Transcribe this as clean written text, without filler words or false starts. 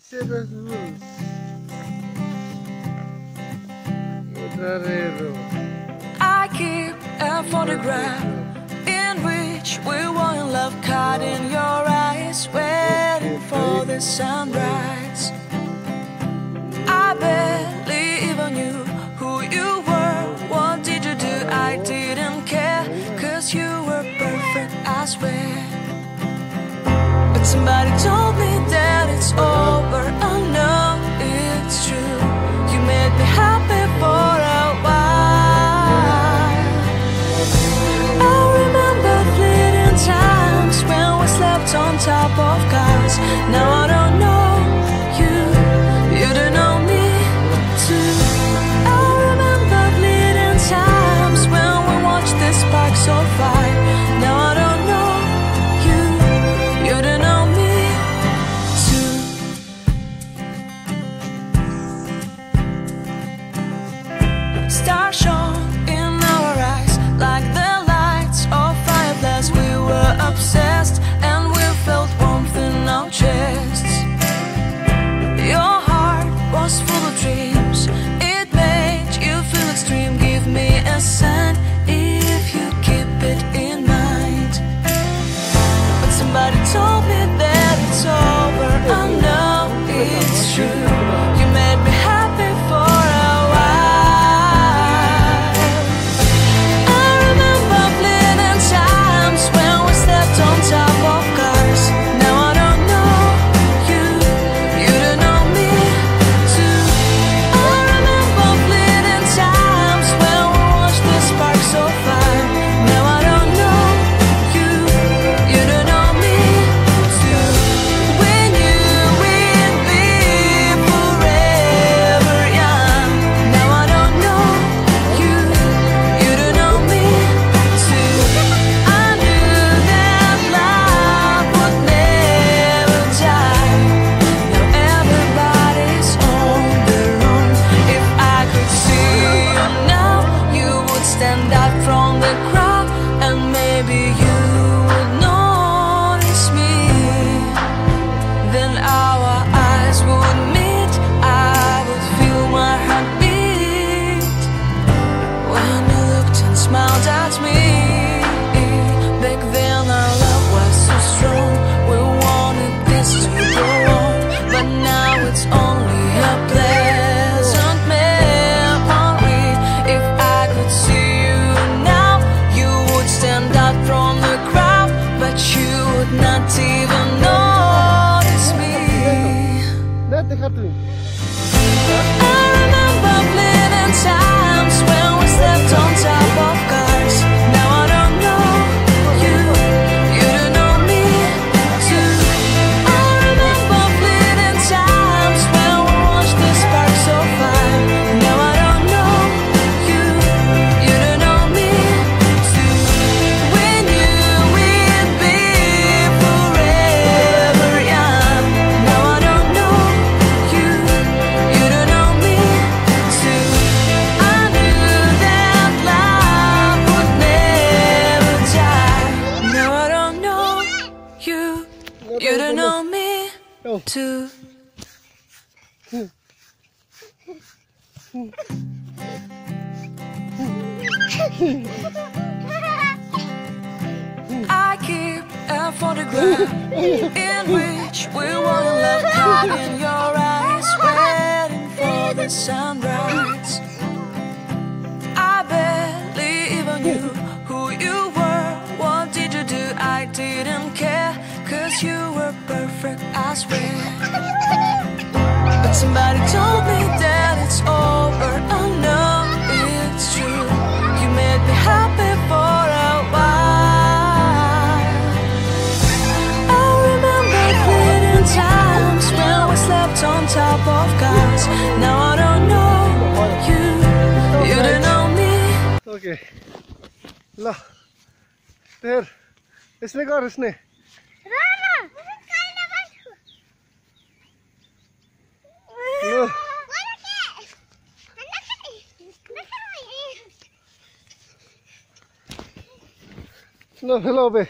I keep a photograph in which we were in love, caught in your eyes, waiting for the sunrise. I barely even knew who you were. What did you do? I didn't care, 'cause you were perfect, I swear. But somebody told me that it's over. I know it's true. You made me happy for a while. I remember fleeting times when we slept on top of cars. Now I don't know you, you don't know me too. I remember fleeting times when we watched the sparks so fire. Now I don't know you, you don't know me too. Stars shone in our eyes like the lights of fireplace. We were obsessed and we felt warmth in our chests. Your heart was full of dreams. It made you feel extreme. Give me a sign if you keep it in mind. But somebody told me that it's over. I know it's true. You made me happy for a while. I remember fleeting times when we slept on top of cars. Now I don't know you, you don't know me too. I remember fleeting times when we watched the sparks so fire. Now I don't know you, you don't know me too. We knew we'd be forever young. Now I don't know you, you don't know me too. I knew that love would never die. Now everybody's on their own. If I could see you now, you would stand out from the crowd, and maybe you would notice me. Then our eyes would meet. I would feel my heart beat when you looked and smiled at me. Back then our love was so strong. We wanted this to go on, but now it's only a pleasant memory. If I could see you now, you would stand out from the crowd, but you would not even notice me. I remember fleeting times when we slept on top of cars. Now I don't know you, you don't know me too. I remember fleeting times when we watched the sparks so fire. Now I don't know you, you don't know me too. We knew we'd be forever young. Now I don't know you, you don't know me too. I knew that love would never die. Now I don't know you, you don't know me too. I keep a photograph in which we were in love, caught in your eyes, waiting for the sunrise. I barely even knew who you were. What did you do? I didn't care, 'cause you were perfect, I swear. But somebody told me that it's over. I know it's true. You made me happy for a while. I remember fleeting times when we slept on top of cars. Now I don't know you, you don't know me. Okay. La. There. इसने कर इसने. No. No, hello, be.